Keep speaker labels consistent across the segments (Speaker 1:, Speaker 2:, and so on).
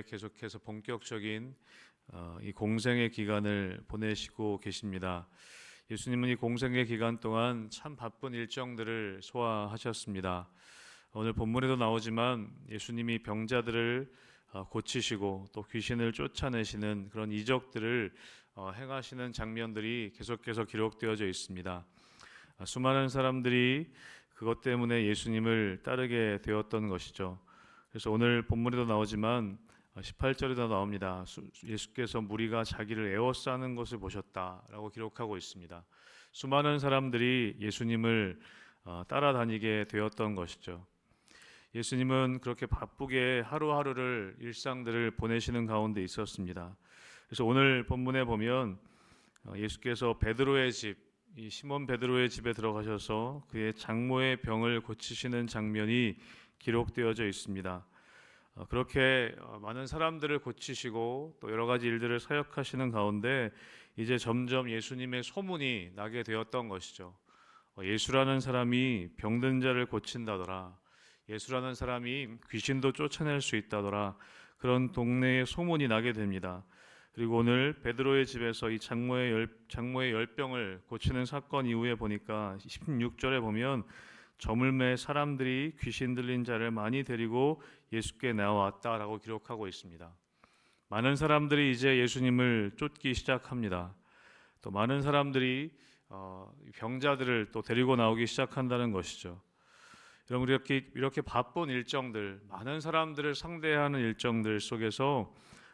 Speaker 1: 계속해서 본격적인 이 공생의 기간을 보내시고 계십니다. 예수님은 이 공생의 기간 동안 참 바쁜 일정들을 소화하셨습니다. 오늘 본문에도 나오지만 예수님이 병자들을 고치시고 또 귀신을 쫓아내시는 그런 이적들을 행하시는 장면들이 계속해서 기록되어져 있습니다. 수많은 사람들이 그것 때문에 예수님을 따르게 되었던 것이죠. 그래서 오늘 본문에도 나오지만 18절에도 나옵니다. 예수께서 무리가 자기를 에워싸는 것을 보셨다라고 기록하고 있습니다. 수많은 사람들이 예수님을 따라다니게 되었던 것이죠. 예수님은 그렇게 바쁘게 하루하루를 일상들을 보내시는 가운데 있었습니다. 그래서 오늘 본문에 보면 예수께서 베드로의 집, 이 시몬 베드로의 집에 들어가셔서 그의 장모의 병을 고치시는 장면이 기록되어져 있습니다. 그렇게 많은 사람들을 고치시고 또 여러 가지 일들을 사역하시는 가운데 이제 점점 예수님의 소문이 나게 되었던 것이죠. 예수라는 사람이 병든 자를 고친다더라. 예수라는 사람이 귀신도 쫓아낼 수 있다더라. 그런 동네에 소문이 나게 됩니다. 그리고 오늘 베드로의 집에서 이 장모의 열병을 고치는 사건 이후에 보니까 16절에 보면 저물매 사람들이 귀신 들린 자를 많이 데리고 예수께 나왔다라고 기록하고 있습니다. 많은 사람들이 이제 예수님을 쫓기 시작합니다. 또 많은 사람들이 병자들을 또 데리고 나오기 시작한다는 것이죠. 여러분, 이렇게 바쁜 일정들, 많은 사람들을 상대하는 일정들 속에서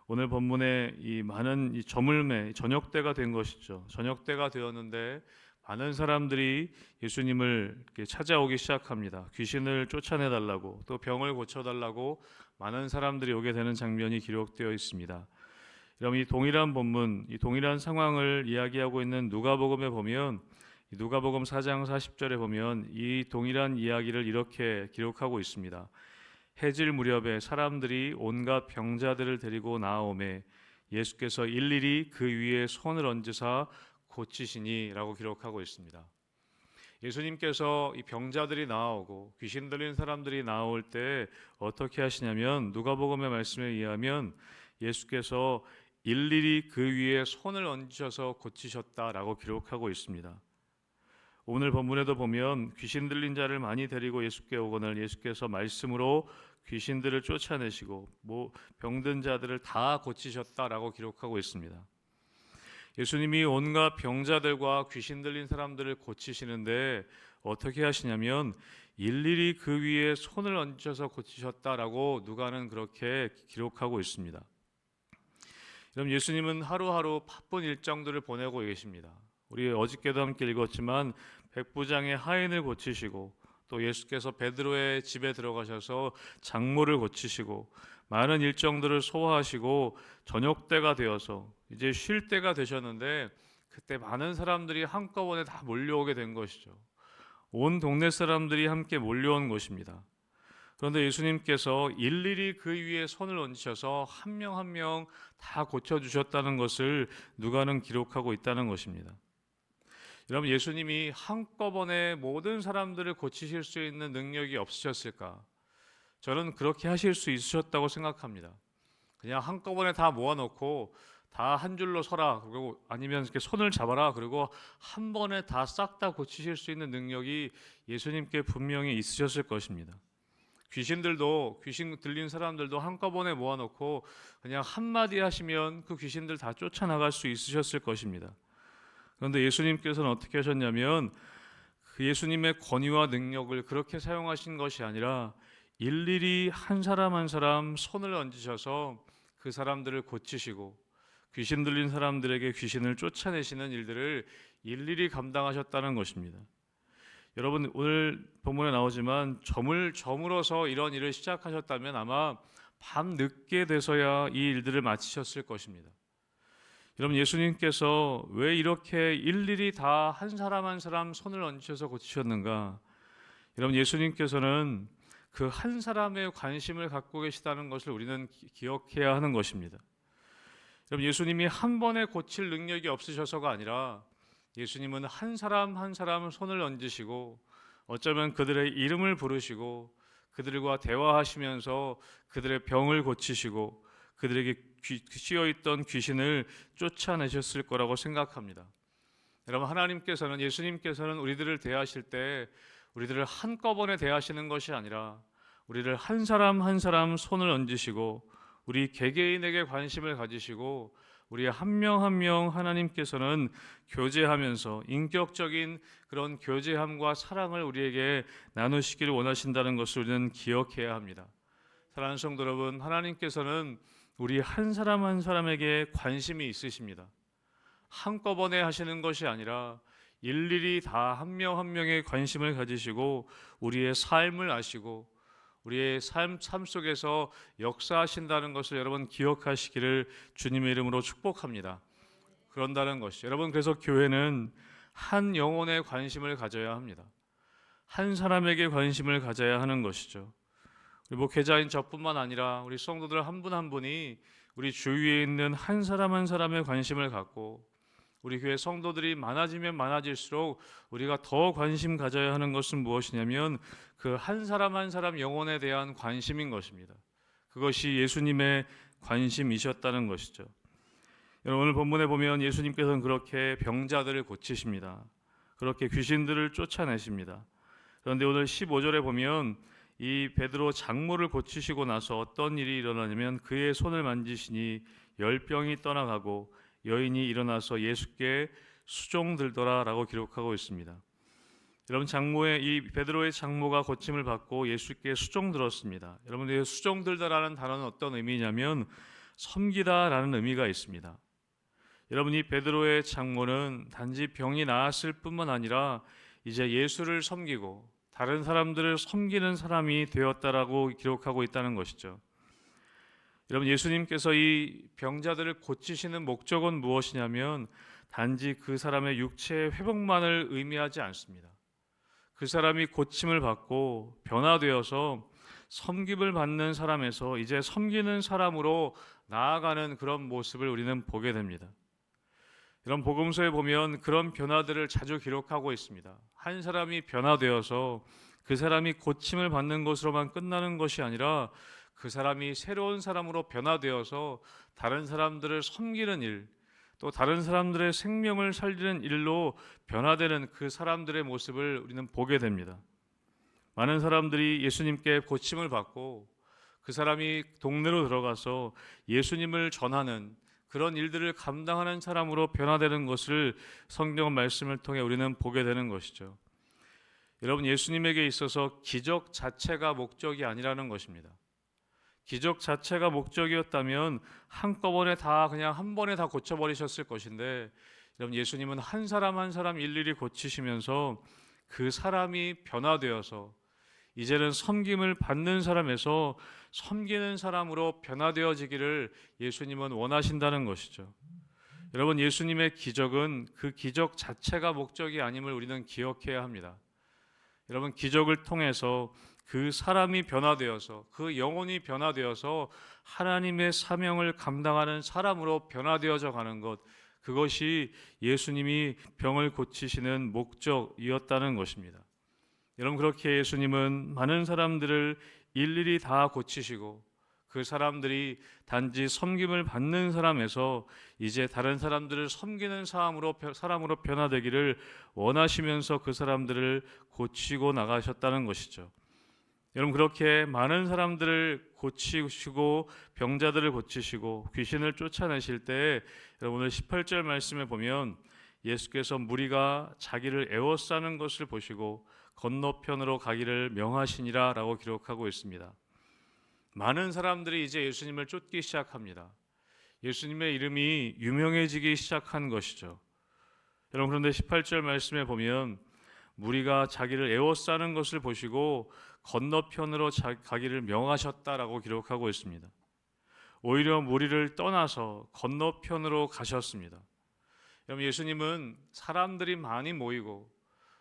Speaker 1: 오늘 본문에 이 많은 이 저물매, 저녁 때가 된 것이죠. 저녁 때가 되었는데 많은 사람들이 예수님을 이렇게 찾아오기 시작합니다. 귀신을 쫓아내달라고 또 병을 고쳐달라고 많은 사람들이 오게 되는 장면이 기록되어 있습니다. 여러분, 이 동일한 본문, 이 동일한 상황을 이야기하고 있는 누가복음에 보면 누가복음 4장 40절에 보면 이 동일한 이야기를 이렇게 기록하고 있습니다. 해질 무렵에 사람들이 온갖 병자들을 데리고 나아오매 예수께서 일일이 그 위에 손을 얹으사 고치시니라고 기록하고 있습니다. 예수님께서 이 병자들이 나오고 귀신 들린 사람들이 나올 때 어떻게 하시냐면 누가복음의 말씀에 의하면 예수께서 일일이 그 위에 손을 얹으셔서 고치셨다라고 기록하고 있습니다. 오늘 본문에도 보면 귀신 들린 자를 많이 데리고 예수께 오거늘 예수께서 말씀으로 귀신들을 쫓아내시고 병든 자들을 다 고치셨다라고 기록하고 있습니다. 예수님이 온갖 병자들과 귀신 들린 사람들을 고치시는데 어떻게 하시냐면 일일이 그 위에 손을 얹으셔서 고치셨다라고 누가는 그렇게 기록하고 있습니다. 여러분, 예수님은 하루하루 바쁜 일정들을 보내고 계십니다. 우리 어저께도 함께 읽었지만 백부장의 하인을 고치시고 또 예수께서 베드로의 집에 들어가셔서 장모를 고치시고 많은 일정들을 소화하시고 저녁 때가 되어서 이제 쉴 때가 되셨는데 그때 많은 사람들이 한꺼번에 다 몰려오게 된 것이죠. 온 동네 사람들이 함께 몰려온 것입니다. 그런데 예수님께서 일일이 그 위에 손을 얹으셔서 한 명 한 명 다 고쳐주셨다는 것을 누가는 기록하고 있다는 것입니다. 여러분, 예수님이 한꺼번에 모든 사람들을 고치실 수 있는 능력이 없으셨을까? 저는 그렇게 하실 수 있으셨다고 생각합니다. 그냥 한꺼번에 다 모아놓고 다 한 줄로 서라, 그리고 아니면 이렇게 손을 잡아라, 그리고 한 번에 다 싹 다 고치실 수 있는 능력이 예수님께 분명히 있으셨을 것입니다. 귀신 들린 사람들도 한꺼번에 모아놓고 그냥 한마디 하시면 그 귀신들 다 쫓아나갈 수 있으셨을 것입니다. 그런데 예수님께서는 어떻게 하셨냐면 그 예수님의 권위와 능력을 그렇게 사용하신 것이 아니라 일일이 한 사람 한 사람 손을 얹으셔서 그 사람들을 고치시고 귀신 들린 사람들에게 귀신을 쫓아내시는 일들을 일일이 감당하셨다는 것입니다. 여러분, 오늘 본문에 나오지만 저물어서 이런 일을 시작하셨다면 아마 밤 늦게 돼서야 이 일들을 마치셨을 것입니다. 여러분, 예수님께서 왜 이렇게 일일이 다 한 사람 한 사람 손을 얹으셔서 고치셨는가? 여러분, 예수님께서는 그 한 사람의 관심을 갖고 계시다는 것을 우리는 기억해야 하는 것입니다. 여러분, 예수님이 한 번에 고칠 능력이 없으셔서가 아니라 예수님은 한 사람 한 사람 손을 얹으시고 어쩌면 그들의 이름을 부르시고 그들과 대화하시면서 그들의 병을 고치시고 그들에게 씌어있던 귀신을 쫓아내셨을 거라고 생각합니다. 여러분, 하나님께서는, 예수님께서는 우리들을 대하실 때 우리들을 한꺼번에 대하시는 것이 아니라 우리를 한 사람 한 사람 손을 얹으시고 우리 개개인에게 관심을 가지시고 우리 한 명 한 명 하나님께서는 교제하면서 인격적인 그런 교제함과 사랑을 우리에게 나누시기를 원하신다는 것을 우리는 기억해야 합니다. 사랑하는 성도 여러분, 하나님께서는 우리 한 사람 한 사람에게 관심이 있으십니다. 한꺼번에 하시는 것이 아니라 일일이 다 한 명 한 명의 관심을 가지시고 우리의 삶을 아시고 우리의 삶 속에서 역사하신다는 것을 여러분 기억하시기를 주님의 이름으로 축복합니다. 그런다는 것이, 여러분, 그래서 교회는 한 영혼에 관심을 가져야 합니다. 한 사람에게 관심을 가져야 하는 것이죠. 우리 목회자인 저뿐만 아니라 우리 성도들 한 분 한 분이 우리 주위에 있는 한 사람 한 사람에 관심을 갖고 우리 교회 성도들이 많아지면 많아질수록 우리가 더 관심 가져야 하는 것은 무엇이냐면 그 한 사람 한 사람 영혼에 대한 관심인 것입니다. 그것이 예수님의 관심이셨다는 것이죠. 여러분, 오늘 본문에 보면 예수님께서는 그렇게 병자들을 고치십니다. 그렇게 귀신들을 쫓아내십니다. 그런데 오늘 15절에 보면 이 베드로 장모를 고치시고 나서 어떤 일이 일어나냐면 그의 손을 만지시니 열병이 떠나가고 여인이 일어나서 예수께 수종들더라라고 기록하고 있습니다. 여러분, 이 베드로의 장모가 고침을 받고 예수께 수종들었습니다. 여러분, 이 수종들다라는 단어는 어떤 의미냐면 섬기다라는 의미가 있습니다. 여러분, 이 베드로의 장모는 단지 병이 나았을 뿐만 아니라 이제 예수를 섬기고 다른 사람들을 섬기는 사람이 되었다라고 기록하고 있다는 것이죠. 여러분, 예수님께서 이 병자들을 고치시는 목적은 무엇이냐면 단지 그 사람의 육체의 회복만을 의미하지 않습니다. 그 사람이 고침을 받고 변화되어서 섬김을 받는 사람에서 이제 섬기는 사람으로 나아가는 그런 모습을 우리는 보게 됩니다. 이런 복음서에 보면 그런 변화들을 자주 기록하고 있습니다. 한 사람이 변화되어서 그 사람이 고침을 받는 것으로만 끝나는 것이 아니라 그 사람이 새로운 사람으로 변화되어서 다른 사람들을 섬기는 일, 또 다른 사람들의 생명을 살리는 일로 변화되는 그 사람들의 모습을 우리는 보게 됩니다. 많은 사람들이 예수님께 고침을 받고 그 사람이 동네로 들어가서 예수님을 전하는 그런 일들을 감당하는 사람으로 변화되는 것을 성경 말씀을 통해 우리는 보게 되는 것이죠. 여러분, 예수님에게 있어서 기적 자체가 목적이 아니라는 것입니다. 기적 자체가 목적이었다면 한꺼번에 다 그냥 한 번에 다 고쳐버리셨을 것인데, 여러분, 예수님은 한 사람 한 사람 일일이 고치시면서 그 사람이 변화되어서 이제는 섬김을 받는 사람에서 섬기는 사람으로 변화되어지기를 예수님은 원하신다는 것이죠. 여러분, 예수님의 기적은 그 기적 자체가 목적이 아님을 우리는 기억해야 합니다. 여러분, 기적을 통해서 그 사람이 변화되어서 그 영혼이 변화되어서 하나님의 사명을 감당하는 사람으로 변화되어져 가는 것, 그것이 예수님이 병을 고치시는 목적이었다는 것입니다. 여러분, 그렇게 예수님은 많은 사람들을 일일이 다 고치시고 그 사람들이 단지 섬김을 받는 사람에서 이제 다른 사람들을 섬기는 사람으로 변화되기를 원하시면서 그 사람들을 고치고 나가셨다는 것이죠. 여러분, 그렇게 많은 사람들을 고치시고 병자들을 고치시고 귀신을 쫓아내실 때 여러분, 오늘 18절 말씀에 보면 예수께서 무리가 자기를 애워싸는 것을 보시고 건너편으로 가기를 명하시니라 라고 기록하고 있습니다. 많은 사람들이 이제 예수님을 쫓기 시작합니다. 예수님의 이름이 유명해지기 시작한 것이죠. 여러분, 그런데 18절 말씀에 보면 무리가 자기를 애워싸는 것을 보시고 건너편으로 가기를 명하셨다라고 기록하고 있습니다. 오히려 무리를 떠나서 건너편으로 가셨습니다. 여러분, 예수님은 사람들이 많이 모이고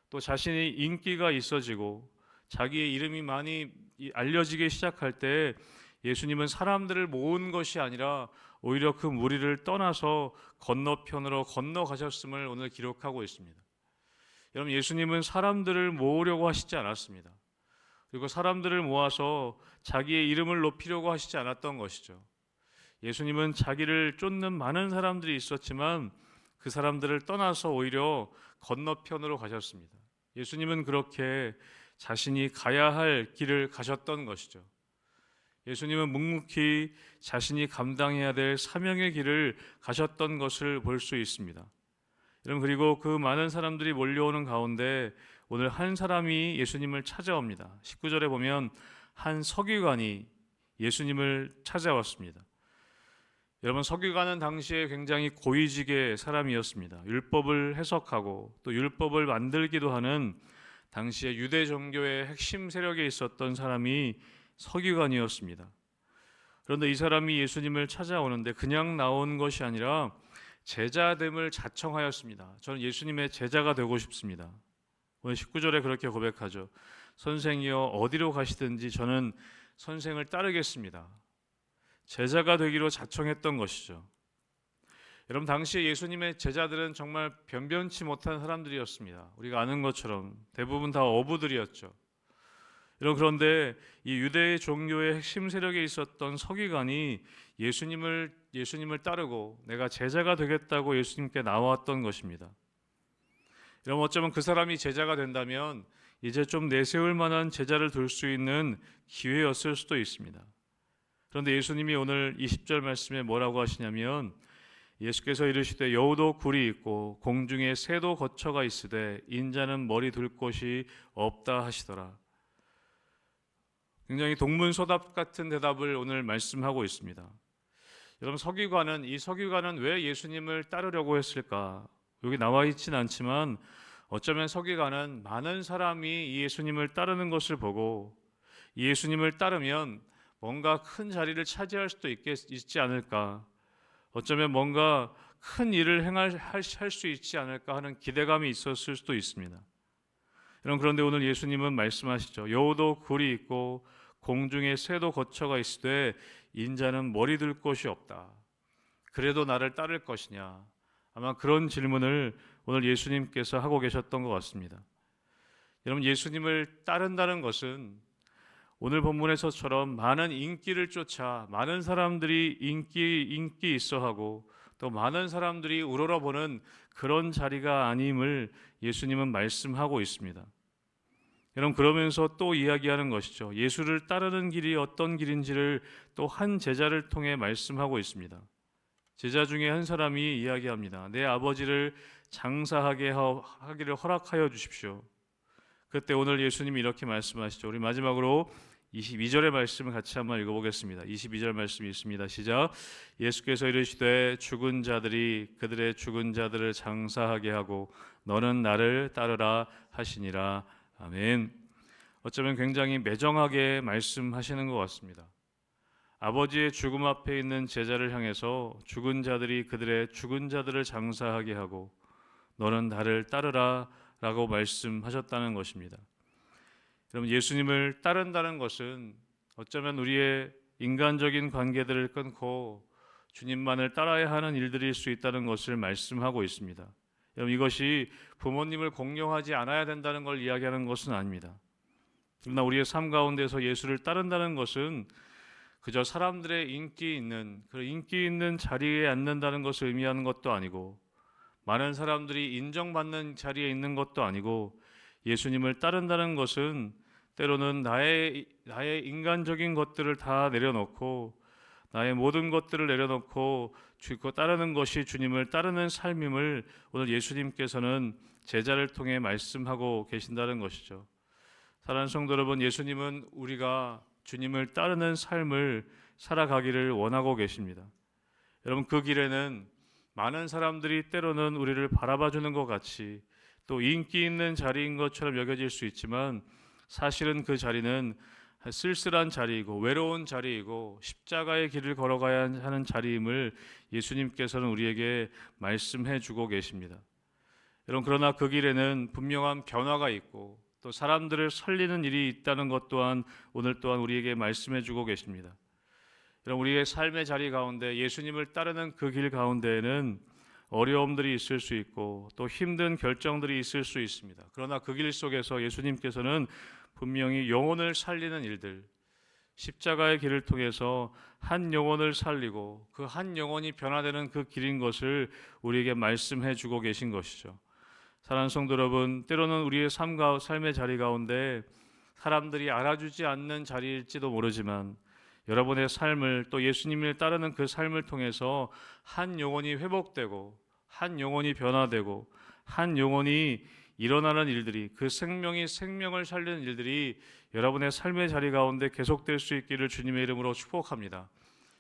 Speaker 1: 또 자신의 인기가 있어지고 자기의 이름이 많이 알려지기 시작할 때 예수님은 사람들을 모은 것이 아니라 오히려 그 무리를 떠나서 건너편으로 건너가셨음을 오늘 기록하고 있습니다. 여러분, 예수님은 사람들을 모으려고 하시지 않았습니다. 그리고 사람들을 모아서 자기의 이름을 높이려고 하시지 않았던 것이죠. 예수님은 자기를 쫓는 많은 사람들이 있었지만 그 사람들을 떠나서 오히려 건너편으로 가셨습니다. 예수님은 그렇게 자신이 가야 할 길을 가셨던 것이죠. 예수님은 묵묵히 자신이 감당해야 될 사명의 길을 가셨던 것을 볼 수 있습니다. 여러분, 그리고 그 많은 사람들이 몰려오는 가운데 오늘 한 사람이 예수님을 찾아옵니다. 19절에 보면 한 서기관이 예수님을 찾아왔습니다. 여러분, 서기관은 당시에 굉장히 고위직의 사람이었습니다. 율법을 해석하고 또 율법을 만들기도 하는 당시에 유대 종교의 핵심 세력에 있었던 사람이 서기관이었습니다. 그런데 이 사람이 예수님을 찾아오는데 그냥 나온 것이 아니라 제자됨을 자청하였습니다. 저는 예수님의 제자가 되고 싶습니다. 오늘 19절에 그렇게 고백하죠. 선생이여 어디로 가시든지 저는 선생을 따르겠습니다. 제자가 되기로 자청했던 것이죠. 여러분, 당시에 예수님의 제자들은 정말 변변치 못한 사람들이었습니다. 우리가 아는 것처럼 대부분 다 어부들이었죠. 여러분, 그런데 이 유대 종교의 핵심 세력에 있었던 서기관이 예수님을 따르고 내가 제자가 되겠다고 예수님께 나왔던 것입니다. 여러분, 어쩌면 그 사람이 제자가 된다면 이제 좀 내세울 만한 제자를 둘 수 있는 기회였을 수도 있습니다. 그런데 예수님이 오늘 20절 말씀에 뭐라고 하시냐면 예수께서 이르시되 여우도 굴이 있고 공중에 새도 거처가 있으되 인자는 머리 둘 곳이 없다 하시더라. 굉장히 동문서답 같은 대답을 오늘 말씀하고 있습니다. 여러분, 이 서기관은 왜 예수님을 따르려고 했을까? 여기 나와 있지는 않지만 어쩌면 서기관은 많은 사람이 이 예수님을 따르는 것을 보고 이 예수님을 따르면 뭔가 큰 자리를 차지할 수도 있지 않을까, 어쩌면 뭔가 큰 일을 할 수 있지 않을까 하는 기대감이 있었을 수도 있습니다. 여러분, 그런데 오늘 예수님은 말씀하시죠. 여우도 굴이 있고 공중에 새도 거처가 있으되 인자는 머리 둘 곳이 없다. 그래도 나를 따를 것이냐? 아마 그런 질문을 오늘 예수님께서 하고 계셨던 것 같습니다. 여러분, 예수님을 따른다는 것은 오늘 본문에서처럼 많은 인기를 쫓아 많은 사람들이 인기 있어하고 또 많은 사람들이 우러러보는 그런 자리가 아님을 예수님은 말씀하고 있습니다. 여러분, 그러면서 또 이야기하는 것이죠. 예수를 따르는 길이 어떤 길인지를 또 한 제자를 통해 말씀하고 있습니다. 제자 중에 한 사람이 이야기합니다. 내 아버지를 장사하게 하기를 허락하여 주십시오. 그때 오늘 예수님이 이렇게 말씀하시죠. 우리 마지막으로 22절의 말씀을 같이 한번 읽어보겠습니다. 22절 말씀이 있습니다. 시작. 예수께서 이르시되 죽은 자들이 그들의 죽은 자들을 장사하게 하고 너는 나를 따르라 하시니라. 아멘. 어쩌면 굉장히 매정하게 말씀하시는 것 같습니다. 아버지의 죽음 앞에 있는 제자를 향해서 죽은 자들이 그들의 죽은 자들을 장사하게 하고 너는 나를 따르라 라고 말씀하셨다는 것입니다. 여러분, 예수님을 따른다는 것은 어쩌면 우리의 인간적인 관계들을 끊고 주님만을 따라야 하는 일들일 수 있다는 것을 말씀하고 있습니다. 여러분, 이것이 부모님을 공경하지 않아야 된다는 걸 이야기하는 것은 아닙니다. 그러나 우리의 삶 가운데서 예수를 따른다는 것은 그저 사람들의 인기 있는 자리에 앉는다는 것을 의미하는 것도 아니고 많은 사람들이 인정받는 자리에 있는 것도 아니고 예수님을 따른다는 것은 때로는 나의 인간적인 것들을 다 내려놓고 나의 모든 것들을 내려놓고 주고 따르는 것이 주님을 따르는 삶임을 오늘 예수님께서는 제자를 통해 말씀하고 계신다는 것이죠. 사랑하는 성도 여러분, 예수님은 우리가 주님을 따르는 삶을 살아가기를 원하고 계십니다. 여러분, 그 길에는 많은 사람들이 때로는 우리를 바라봐주는 것 같이 또 인기 있는 자리인 것처럼 여겨질 수 있지만 사실은 그 자리는 쓸쓸한 자리이고 외로운 자리이고 십자가의 길을 걸어가야 하는 자리임을 예수님께서는 우리에게 말씀해 주고 계십니다. 여러분, 그러나 그 길에는 분명한 변화가 있고 또 사람들을 살리는 일이 있다는 것 또한 오늘 또한 우리에게 말씀해 주고 계십니다. 여러분, 우리의 삶의 자리 가운데 예수님을 따르는 그 길 가운데에는 어려움들이 있을 수 있고 또 힘든 결정들이 있을 수 있습니다. 그러나 그 길 속에서 예수님께서는 분명히 영혼을 살리는 일들, 십자가의 길을 통해서 한 영혼을 살리고 그 한 영혼이 변화되는 그 길인 것을 우리에게 말씀해 주고 계신 것이죠. 사랑하는 성도 여러분, 때로는 우리의 삶의 자리 가운데 사람들이 알아주지 않는 자리일지도 모르지만 여러분의 삶을 또 예수님을 따르는 그 삶을 통해서 한 영혼이 회복되고 한 영혼이 변화되고 한 영혼이 일어나는 일들이, 그 생명이 생명을 살리는 일들이 여러분의 삶의 자리 가운데 계속될 수 있기를 주님의 이름으로 축복합니다.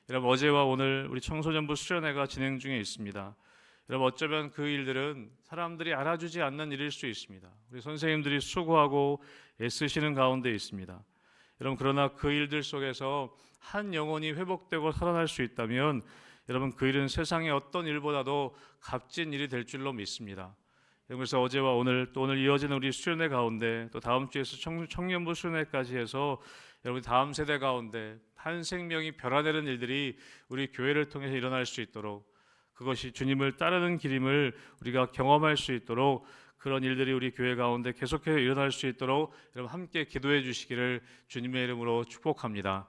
Speaker 1: 여러분, 어제와 오늘 우리 청소년부 수련회가 진행 중에 있습니다. 여러분, 어쩌면 그 일들은 사람들이 알아주지 않는 일일 수 있습니다. 우리 선생님들이 수고하고 애쓰시는 가운데 있습니다. 여러분, 그러나 그 일들 속에서 한 영혼이 회복되고 살아날 수 있다면 여러분, 그 일은 세상의 어떤 일보다도 값진 일이 될 줄로 믿습니다. 그래서 어제와 오늘 또 오늘 이어지는 우리 수련회 가운데 또 다음 주에서 청년부 수련회까지 해서 여러분 다음 세대 가운데 한 생명이 변화되는 일들이 우리 교회를 통해서 일어날 수 있도록, 그것이 주님을 따르는 길임을 우리가 경험할 수 있도록, 그런 일들이 우리 교회 가운데 계속해서 일어날 수 있도록 여러분 함께 기도해 주시기를 주님의 이름으로 축복합니다.